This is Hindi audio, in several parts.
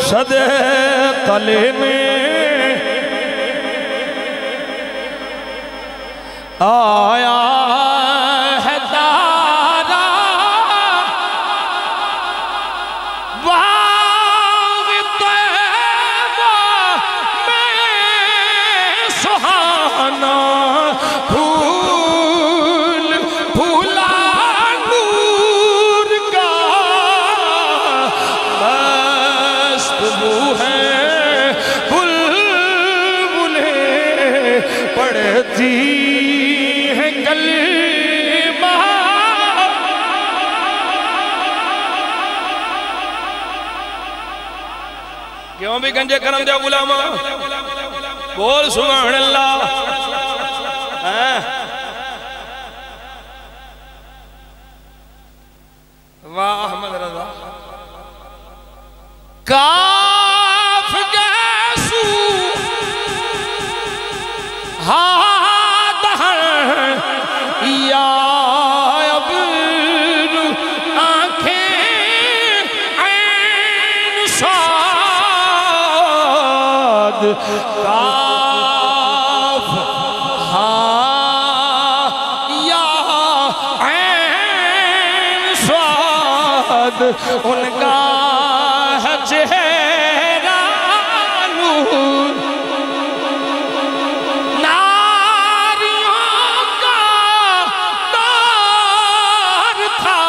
सदे कले में आया है तारा बाग तैबा में सुहाना फूल फूला नूर का मस्त बू है बुलबुलें पड़ती क्यों भी गंजे करम दे गुलामा बोल सुभान अल्लाह। वाह अहमद रजा काफ गैसू हाथ या काफ हा या ऐन स्वाद उनका है चेहरा नूर नारियों का तार था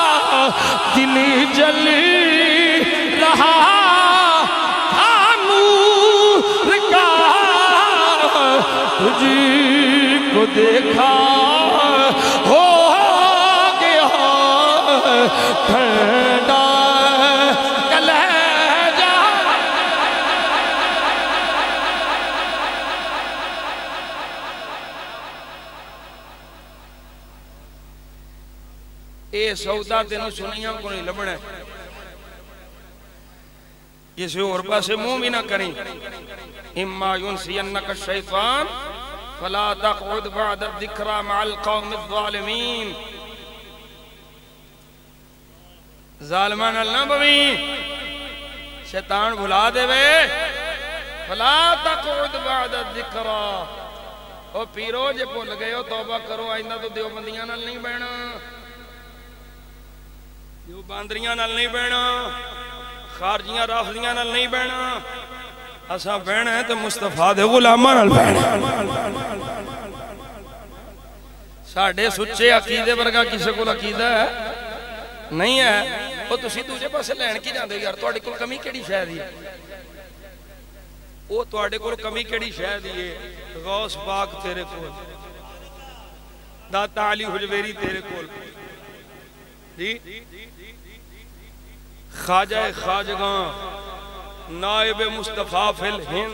दिल जल रहा तुझको देखा हो गया ठंडा कलेजा। ये सौदा तेन सुनिया को नहीं लभना, किसी और पासे मुंह भी ना करें। इम्मा युनसियन्नका शैतान फला तक़उद बअद ज़िक्रा मअल क़ौमि ज़ालिमीन। ज़ालिमान ना बवी शैतान भुला देवे। फला तक़उद बअद ज़िक्रा। ओ पीरो जे भुल गए हो तौबा करो, आइंदा तो देवबंदियां नाल नहीं बहना, देवबंदरियां नाल नहीं बहना, खारजियां राफदियां नाल नहीं बहना। असा बहना है तो मुस्तफा दे गुलामां नाल बहना। साडे सुच्चे अकीदे वर्गा किसी को अकीदा है नहीं है। वो तुसी दूजे पासे लैन की जांदे यार, तुहाडे कोल कमी केड़ी शै दी है? वो तुहाडे कोल कमी केड़ी शै दी है? गौस पाक तेरे कोल, दाता अली हुजवेरी तेरे कोल जी, ख्वाजा खाजगां नायब मुस्तफा फिल हिंद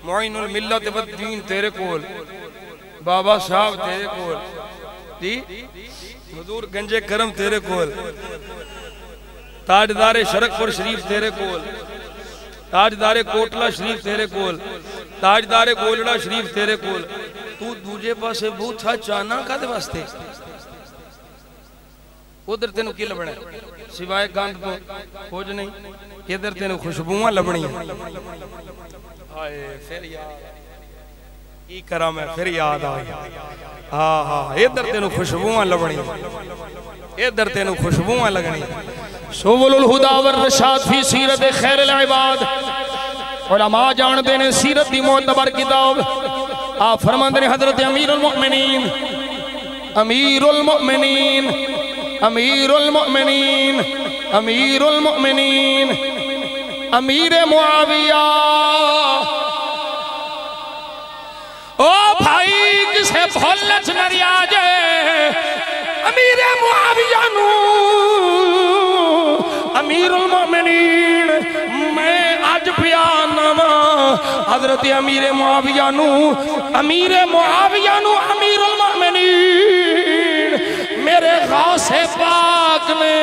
मुइनुल मिल्लत वद्दीन तेरे कोल, बाबा साहब तेरे कोल जी, हुजूर गंजे करम तेरे कोल, ताजदारे शरकपुर शरीफ तेरे कोल, ताजदारे कोटला शरीफ तेरे कोल, ताजदारे गोलड़ा शरीफ तेरे कोल। तू दूजे पासे बूथा चाना कादे वास्ते? उधर तेन की लभना सिवाय गंद तो कुछ नहीं, इधर तेन खुशबुआं लभनी। हाय फिर यार की करा मैं, फिर याद आ गया। हाँ हाँ इधर तेन खुशबुआं लभनी, इधर तेन खुशबुआं लगनी। सुबुलुल हुदा वर रशाद फी सीरत खैरुल इबाद। उलमा जानते ने सीरत दी मोतबर किताब। आप फरमाते हैं हजरत अमीरुल मुमिनीन, अमीरुल मुमिनीन, अमीरुल मुमिनीन, अमीरुल मुमिनीन अमीर मुआविया। ओ भाई किसे भुल च न रिया जे अमीर मुआविया नू अमीरुल मुमिनीन मैं अज बयानवा। हजरत अमीर मुआविया नू अमीरुल मुमिनीन मेरे गौसे पाक ने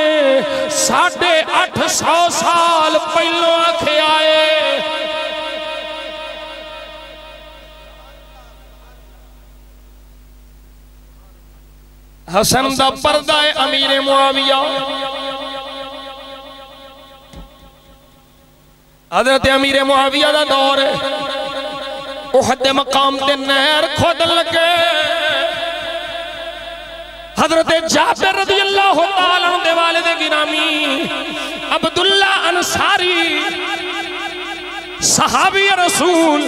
850 साल पहलों आखे आए। हसन दा पर्दा है अमीर मुआविया। हजरत अमीर मुआविया दा दौर है, उहद दे मकाम ते नहर खोदन लगे। हजरत जाबिर रज़ी अल्लाह तआला अन्हु दे वालिद गिरामी अब्दुल्ला अंसारी सहाबी रसूल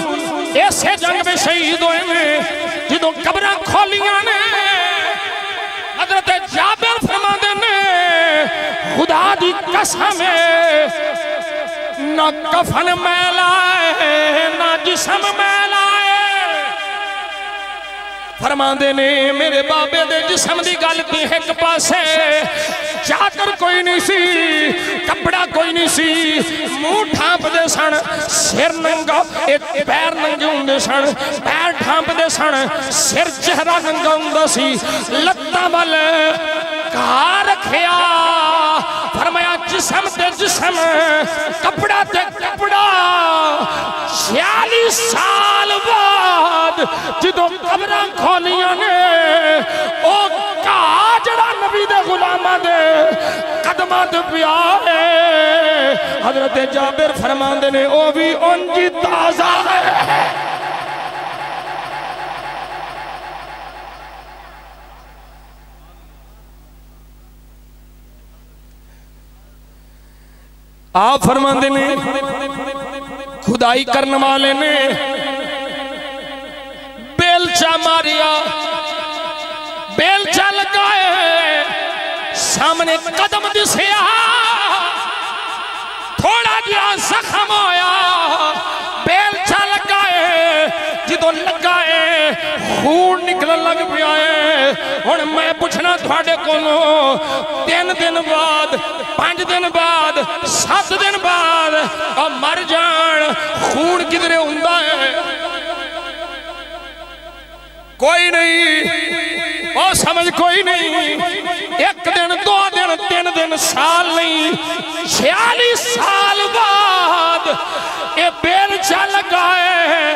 ऐसे जंग में शहीद हुए ने जिदों कब्रां खोलियां ने। हजरत जाबिर फरमाते ने खुदा दी कसम ना कफन मैला है ना जिस्म मैला है। फरमाते ने मेरे बाबे दे जिस्म दी गल की एक पासे चादर कोई नहीं सी, कपड़ा कोई नहीं सी, मुंह ढांपदे सन, सिर नंगा, पैर नंगे होंदे सन, पैर ढांपदे सन, सिर चेहरा नंगा हुंदा सी, लत्तां वल घा रखिया। फरमाया जिस्म ते जिस्म, कपड़ा ते कपड़ा। 46 साल बाद जदों कब्रां खोलियां ने ओ घा जड़ा नबी दे गुलामां दे कदमां ते पिया है। हजरत जाबिर फरमांदे ने ओ भी उंज ताज़ा है। आप फरमाते ने खुदाई करने वाले ने बेलचा मारिया, बेलचा लगाए, सामने कदम दिसया, थोड़ा जिहा जख्म होया, बेलचा लगाए, जदों लगाए खून निकलन लग पिया है। हुण मैं पूछना थोड़े कोलों 3 दिन बाद, 5 दिन बाद, 7 दिन बाद और मर जान, खून किधरे हुंदा है? कोई नहीं, और समझ कोई नहीं। 1 दिन, 2 दिन, 3 दिन, साल नहीं, 46 साल बाद ये बेलचा लगा है।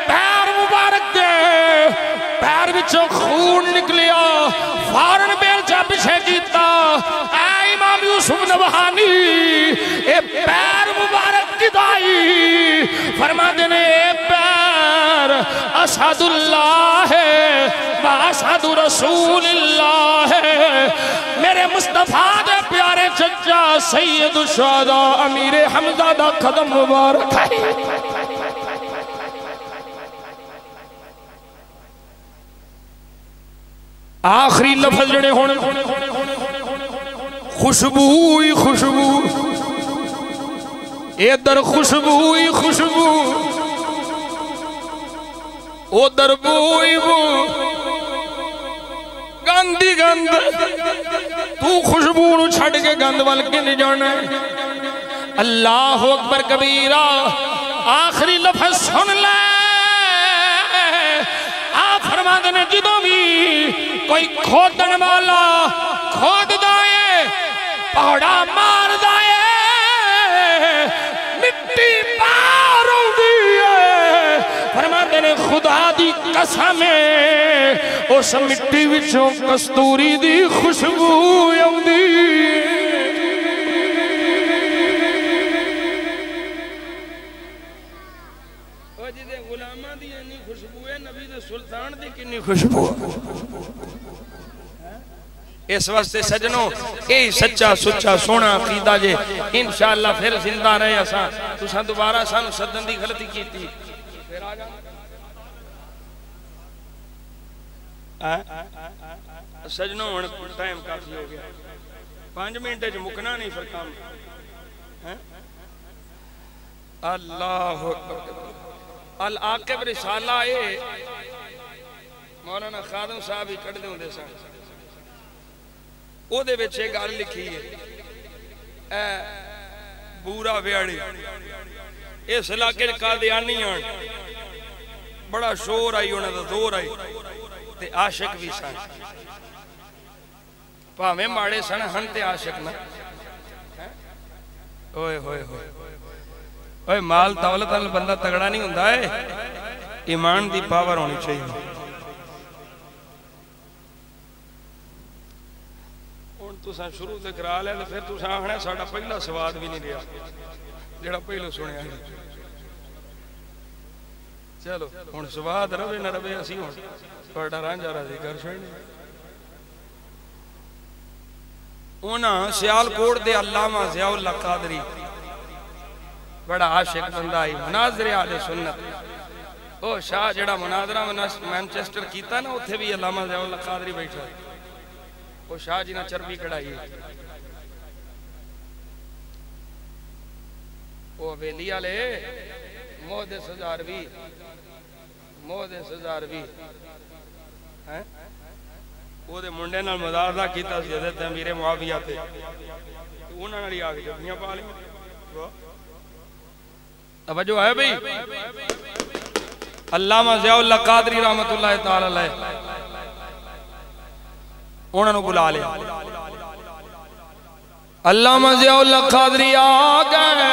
पैर मुबारक दे पैर विचों खून निकलिया, फौरन बेलचा पीछे कीता। ऐ इमाम यूसुफ नबहानी ए पैर मुबारक किदाई फरमाते ने पैर अशहदुल्लाह व अशहदु रसूलुल्लाह मेरे मुस्तफा दे प्यारे चचा सैयद शुहदा अमीर हमजा दा कदम मुबारक है। आखिरी लफ्ज जड़े होने खुशबू ही खुशबू, इधर खुशबू ही खुशबू, उधर बू ही बू, गंद ही गंद। तू खुशबू नू छड़ के गंद वाल किन जाना? अल्लाह अकबर कबीरा। आखिरी लफ्ज सुन ले। आप फरमाते ने जदों भी कोई खोदन वाला खोददा है, पहाड़ा मारदा है, मिट्टी बाहर आउंदी है। फरमाते ने खुदा दी कसम है उस मिट्टी विचों कस्तूरी दी खुशबू आउंदी। गुलामां दी इन्नी खुशबू है, नबी दे सुल्तान दी कितनी खुशबू। इस वास्ते सजनों यही सच्चा सुच्चा सोना अकीदा जे इंशाअल्लाह फिर जिंदा रहे। असा तुसा दोबारा सानू सदन दी गलती कीती फिर आ जा। सजनों हुण टाइम काफी हो गया, 5 मिनट च मुकना नहीं फिर काम। अल्लाह अल आकिब रिसाला ए मौलाना खादम साहब ही कढ़दे हुंदे सन। ओदे विच एक गल लिखी है, ए बूरा व्याड़ी इस इलाके कादियानी आन बड़ा शोर आई, उन्हें तो जोर आई ते आशिक भी सन, भावें माड़े सन हन ते आशिक ना। ओए होए होए ओए माल दौलत वाला बंदा तगड़ा नहीं हुंदा है, ईमान दी पावर होनी चाहिए। हुण तुसां शुरू ते करा लिया तो फिर तुसां आखना साडा पहला स्वाद भी नहीं रहा। जेड़ा पहले सुनिया। चलो हुण स्वाद रवे ना रवे, असीं हुण तुहाडा रांझा राजी कर छड़ने। उन्हां सियालकोट दे अल्लामा ज़ियाउल्लाह कादरी बड़ा आशिक बंदा आई, मुनाज़िरे आले सुन्नत। ओ शाह जेड़ा मुनाज़रा मैनचेस्टर कीता ना, उत्थे भी अल्लामा ज़ियाउल्लाह कादरी बैठा। ओ शाह जी ने चर्बी कढ़ाई। ओ हवेली वाले मोहदे सजारवी हैं ओदे मुंडे नाल मुदारदा कीता सी हज़रत अमीर मुआविया ते, उन्हां नाल ही आ के जफ्फियां पा ली। तवज्जो है भाई। अल्लामा ज़ियाउल्लाह कादरी रहमतुल्लाह तआला अलैह उन्हां नूं बुला लिया। अल्लामा ज़ियाउल्लाह कादरी आ गए।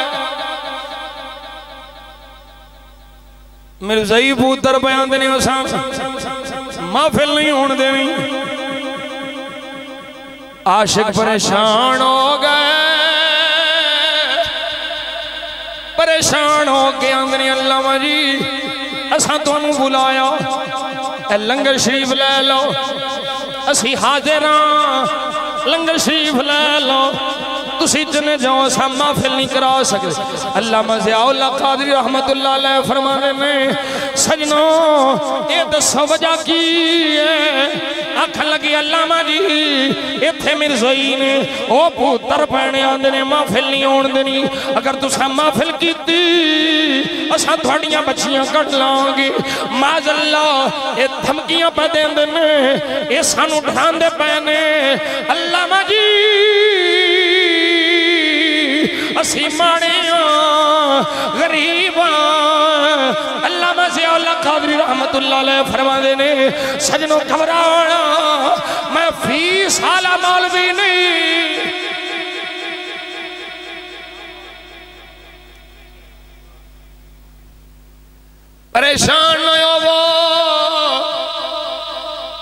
मेरे सही पुत्र बयान देने महफिल नहीं होने देनी। आशिक परेशान हो गए, परेशान हो के आंदने अल्लामा जी असां तुहानू बुलाया, लंगर शरीफ ले लो, असी हाजिर हां, लंगर शरीफ ले लो, तुसी जने जाओ असां महफिल नहीं करा सकते। अल्लामा ज़ियाउल्लाह कादरी रहमतुल्लाह अलैह फरमाते ने सजनो ये दसो वजह की है। आख लगी अल्लामा जी इत्थे मिर्ज़ाई ने ओ पुत्र पैणे आंदे ने महफिल नहीं होण देनी, अगर तुसां महफिल कीती असां तुहाड़ियां बच्चियां कट लांगे। माज़अल्लाह ये धमकियां पे देंदे ने, ये सानू डरांदे पे ने। अल्लामा जी असी माणे गरीब। अल्लामा ज़ियाउल्लाह कादरी रहमतुल्लाह अलैह फरमाते ने सजनों घबराना, मैं फीस वाला मौलवी नहीं। परेशान न होवो,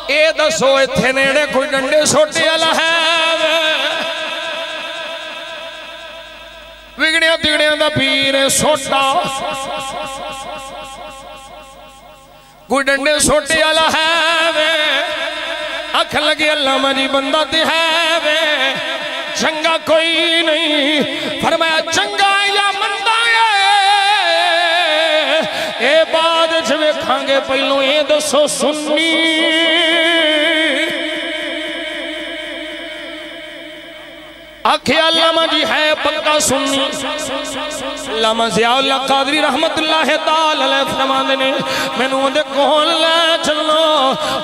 ये दसो इत्थे नेड़े कोई डंडे सोटे वाला है? विगड़िया तिगड़िया दा पीर सोटा, कोई डंडे सोटे वाला है वे? आख लगे अल्लामा जी बंदा ते है वे, चंगा कोई नहीं। फरमाया चंगा या मंदा ए बाद च वेखांगे, पहलों ये दसो सुन्नी आखे अल्लामा जी है पक्का सुन्नी। अल्लामा ज़ियाउल्लाह कादरी रहमतुल्लाह तआला अलैह फरमांदे ने मैनू उहदे कोल ले चलो,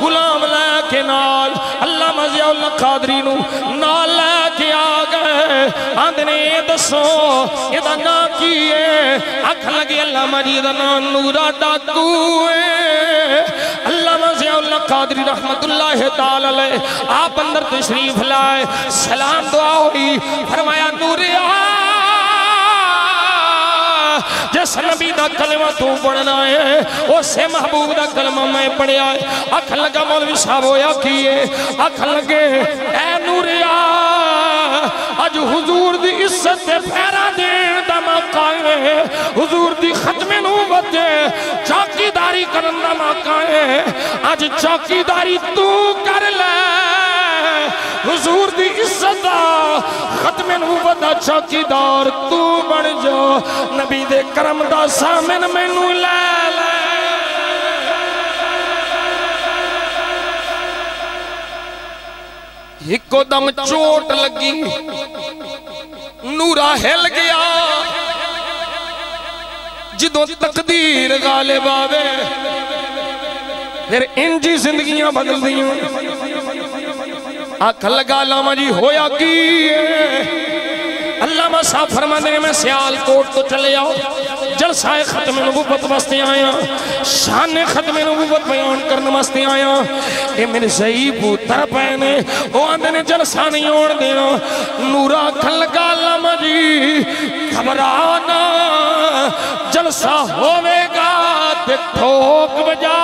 गुलाम लेके नाल अल्लामा ज़ियाउल्लाह कादरी नू नाल लेके आ गए। आंदे ने दसो एदा नाम की है? आख लगे अल्लामा जी दा नाम नूरा डाकू है। अल्लामा ज़ियाउल्लाह कादरी रहमतुल्लाह तआला अलैह आप अंदर तशरीफ लाए, सलाम दुआ हुई। फरमाया नूरिया जिस नबी दा कलमा तू पढ़ना है उसे महबूब दा कलमा मैं पढ़िया है। आख लगा मौलवी साहब होया की है? आख लगे ए नूरिया अज हुजूर दी इज्जत ते फेरा देण दा मौका है, हुजूर दी खत्मे नबूवत चौकीदारी करन दा मौका है। अज चौकीदारी तू कर ले, हुजूर दी इज्जत दा खत्मे नबूवत दा चौकीदार तू बन जा। नबी दे करम दा सामन मैनू ले ले। इको दम चोट लगी, नूरा हिल गया। जिदों तकदीर गालिब आवे फिर इंजी जिंदगियां बदल दियां। आख लगा अल्लामा जी होया की? अल्लामा साहब फरमाते हैं मैं सियालकोट तो चले आओ, जलसाए खत्म नबूवत वास्ते आया, शान खत्म नबूवत बयान करने वास्ते आया। ये मेरे सही पुत्र पैने वो आंदे ने जलसा नहीं होने देना। नूरा आखन लगा अल्लामा जी घबराना, जलसा होवेगा ते ठोक बजा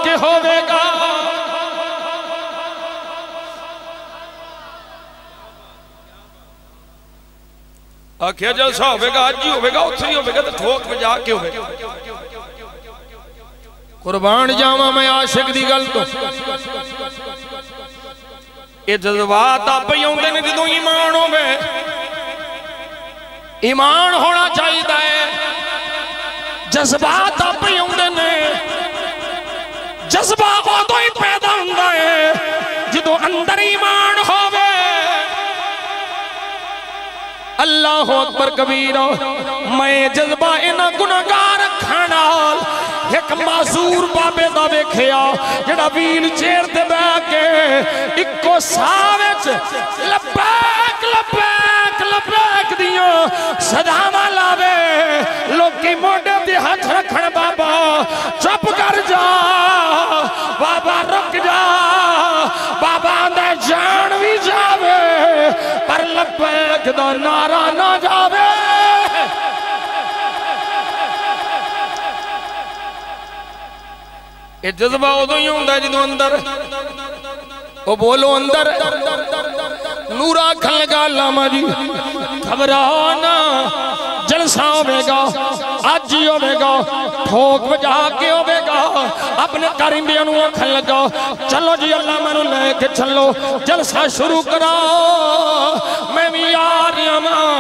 के होवेगा। आखिया जलसा होगा अज ही होगा उत्थे ही होगा तो ठोक बजा के होगा। कुर्बान जावा मैं आशिक दी गल तो ये जज्बात आप ही आते हैं जो ईमान होवे। ईमान होना चाहिए है, जज्बात आप ही आते हैं। जज्बा उदों ही पैदा होता है जो अंदर ईमान होवे। अल्लाह अकबर कबीरा। मैं जज्बा इन्हां गुनाहगार अखां नाल एक मासूर बाबे दा वेखिया जेड़ा व्हील चेयर ते बैठ के इक्को साह विच लबैक लबैक लबैक दियां सदावां लावे। लोकी मोढे ते हथ रखण बाबा चुप कर जा, बाबा रुक जा। बाबा आंदा जान भी जावे पर लबैक दा नारा ना जावे। ये जज्बा उदों ही होंदा जो अंदर ओ बोलो अंदर नूरा आखन लगा लामा जी घबराओ ना, जलसा होगा अज ही होगा, ठोक बजा के होगा। अपने कारिंदियां नूं आखन लगा चलो जी अल्लाह मैनू लेके चलो, जलसा शुरू कराओ। मैं भी आ रहा वां।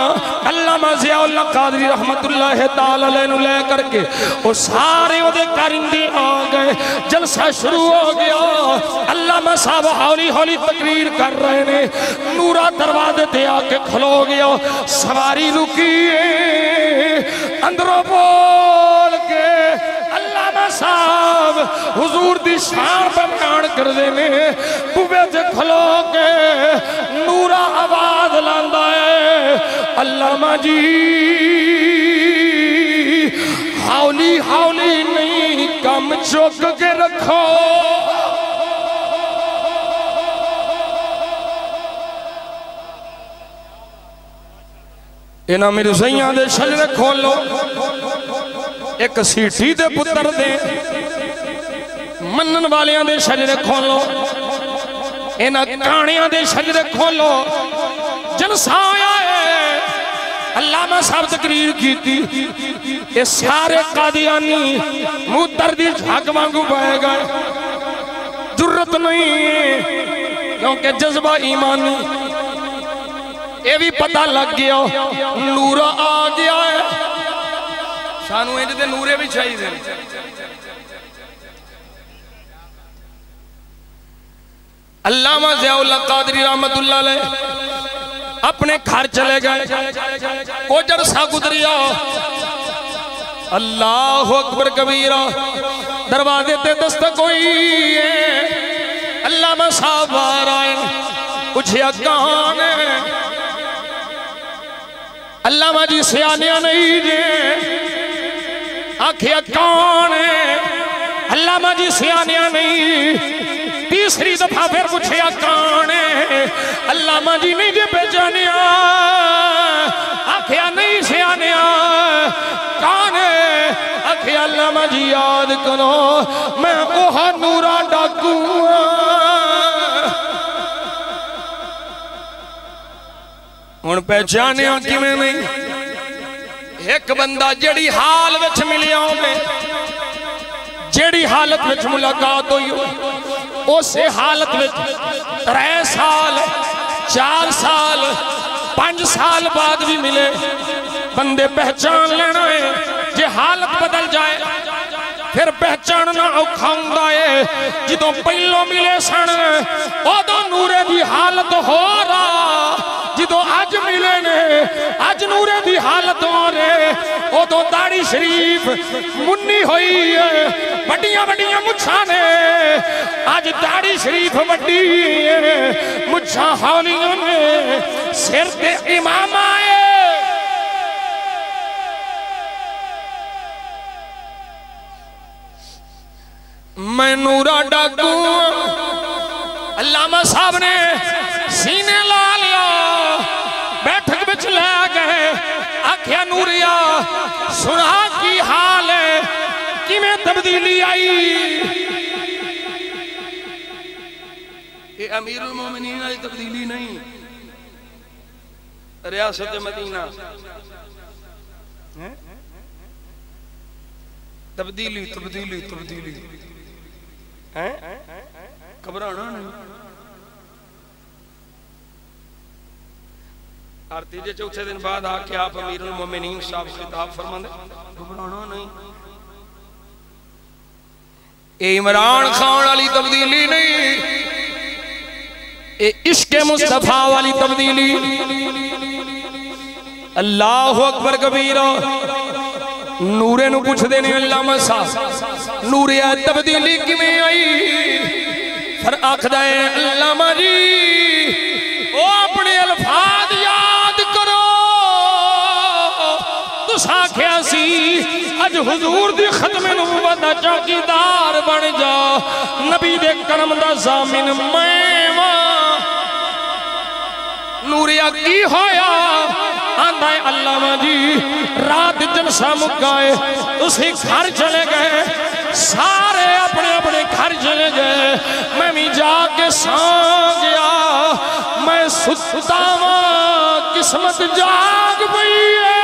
अल्लामा ज़ियाउल कादरी रहमतुल्लाह तआला अलैह नूं ले करके वो सारे ओदे कारिंदे आ गए। जलसा शुरू हो गया। अल्लामा साहब हौली हौली तकरीर कर रहे ने। नूरा दरवाजे ते आके खलो गया। सवारी रुकी अंदरों बोल के अल्लामा साहब हुजूर दी शान पर बयान कर देने। बुवे ते खलो के नूरा आवाज लांदा है अल्लामा जी हौली हौली नहीं कम चुक के रखो। इन्हां मेरे सैयां दे शजरे खोलो। एक सीटी दे पुत्र दे मनन वालियां दे शजरे खोलो। इन्हां कहानियां दे शजरे खोलो। जलसा आया है। अल्लामा साहब तकरीर की ये सारे कादियानी मूतर दी झाग वांगू बह गए। जुर्रत नहीं क्योंकि जज्बा ईमानी ये भी पता लग गया। नूरा आ गया है। सानू इंज दे नूरे भी चाहिए। अल्लामा ज़ियाउल कादरी रहमतुल्लाह अलैह अपने घर चले गए। कोजर सा गुजरिया। अल्लाह अकबर कबीरा। दरवाजे ते दस्तक हुई है। अल्लामा साहब बाहर आए। पूछया कौन है? अल्लामा जी सियानिया नहीं जे। आखिया कौन है? अल्लामा जी सियानिया नहीं। तीसरी दफा फिर पूछया कौन है? अल्लामा जी नहीं जे पहचानिया। आखिया नहीं सियानिया। कौन है? आखिया अल्लामा जी याद करो मैं ओह नूरा डाकू। हुण पहचानिया किवें नहीं? एक बंदा जड़ी हाल विच मिलिया होवे, जड़ी हालत विच मुलाकात हुई उस हालत में 3 साल 4 साल 5 साल बाद भी मिले बंदे पहचान लेना है। जे हालत बदल जाए फिर पहचानना औखा हुंदा है। जो पहलों मिले सन उदों नूरे की हालत हो रहा। जो अज मिले ने अज नूरे की हालत हो रहे। उदों दाढ़ी शरीफ मुन्नी हुई है, बड़ियां बड़ियां मुछां ने। अज दाढ़ी शरीफ वड्डी है, मुछां हौलियां ने, सिर ते इमाम आए। मैं नूरा डाकू। अल्लामा साहब ने सीने ला लिया, बैठक विच ले गए। आख्या नूरिया सुना की हाल है, किवें तब्दीली आई? ये अमीरुल मोमिनीन वाली तब्दीली नहीं। रियासत मदीना तब्दीली तब्दीली तब्दीली है, घबराना नहीं। और तीजे चौथे दिन बाद आके आप अमीरुल मोमिनीन साहब खिताब फरमाते, घबराना नहीं। ये इमरान खान वाली तब्दीली नहीं, ये इश्क़े मुस्तफा वाली तब्दीली। अल्लाह अकबर कबीरा। नूरे नू पूछदे ने अल्लामा साहब नूरे तब्दीली किवें आई? फिर आखदा है अल्लामा जी ओ अपने अल्फाज याद करो, तुस आखिया सी अज हुजूर दी खत्मे नबूवत दा चौकीदार बन जा, नबी दे करम दा ज़ामिन मैं वां। नूरिया की होया? आंदा है अल्लामा जी रात जलसा मुकाए तुसी घर चले गए, सारे अपने अपने घर चले गए, मैं भी जाके सो गया। मैं सुता वां किस्मत जाग पई है।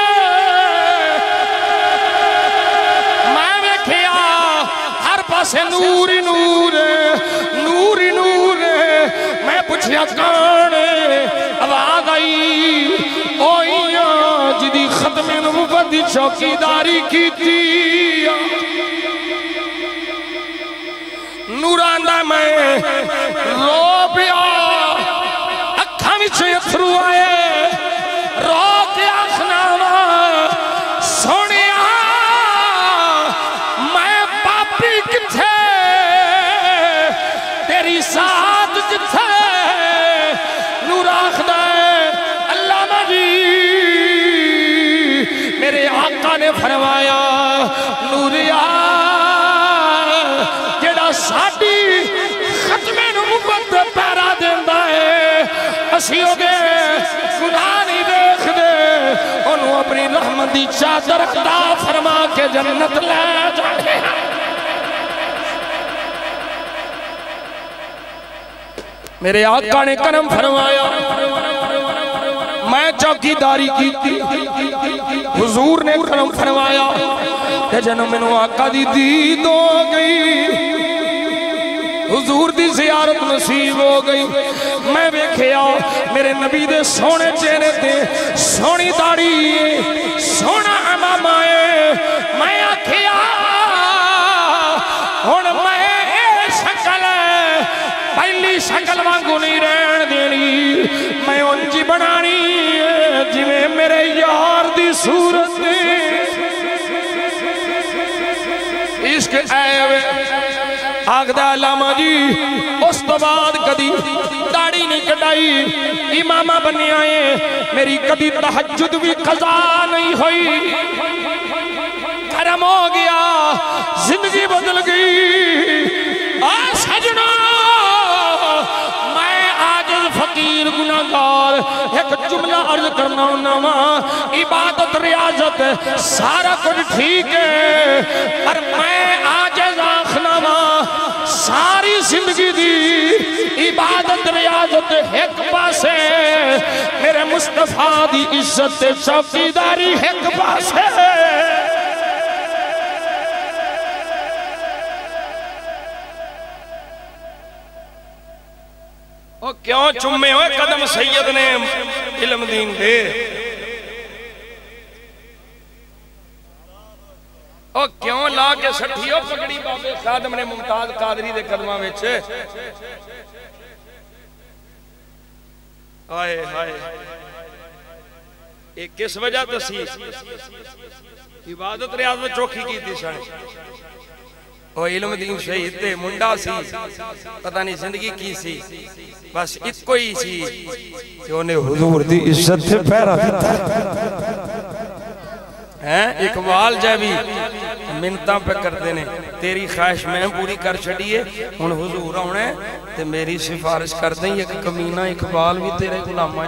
मैं वेखिया हर पासे नूर ही नूर नूर ही नूर। मैं पूछया कौन? आवाज आई ओइया जिदी खत्मे नबूवत दी चौकीदारी की थी। नूरांदा मैं रो पिया, अखा विच अथरू आए, रो के आखना सोनिया मैं पापी किथे, तेरी साथ किथे? नूरा आखदा अल्लामा जी मेरे आका ने फरमाया नूरिया जेड़ा साडी खत्मे नबूवत पैरा देंदा है, असी ओदे गुनाह नहीं देखदे, ओनू अपनी रहमत दी चादर अता फरमा के जन्नत ले जाए। मेरे आका ने करम फरमाया, मैं चौकीदारी की थी, हुजूर ने करम फरमाया जन्म मैनू आका दी दीद हो गई, हुजूर दी ज़ियारत नसीब हो गई। मैं वेखिया मेरे नबी दे सोने चेहरे ते सोनी दाढ़ी सोना अमामा है। मैं आखिया हुण मैं शक्ल पहली शक्ल वांगू नहीं रहन देनी, मैं उंज बनानी जिवें मेरे यार दी सूरत। इश्क ऐवे आखदा अल्लामा जी उस तो बाद कदी दाढ़ी नहीं कटाई, इमामा बनिया है, मेरी कदी तहज्जुद भी कज़ा नहीं हुई। करम हो गया, जिंदगी बदल गई। आ सजना मैं आजिज़ फकीर गुनाहगार एक जुमला अर्ज करना वा, इबादत रियाजत सारा कुछ ठीक है, पर मैं आजिज़ आखना वा सारी जिंदगी दी इबादत रियाजत एक पासे, मेरे मुस्तफा दी इज्जत चौकीदारी एक पासे। ओ क्यों चुम्मे हुए कदम सैयद ने इल्म दीन दे? ओ क्यों ला के सठियो पगड़ी बाबे खादम ने मुमताज कादरी दे कदमां विच? हाय हाय ये किस वजह तो सी इबादत रियाजत चौखी की थी सन। ओ इल्म दीन शहीद ते मुंडा सी, पता नहीं जिंदगी की सी, बस इको ही सी कि उन्हें हुजूर दी इज्जत से पैरा दिता है। इकबाल जैवी मिन्नतां पे करते ने, तेरी ख्वाहिश मैं पूरी कर छड़िए, हुण हुजूर आउणा ते मेरी सिफारिश कर दें। एक कमीना इकबाल भी तेरे गुलामां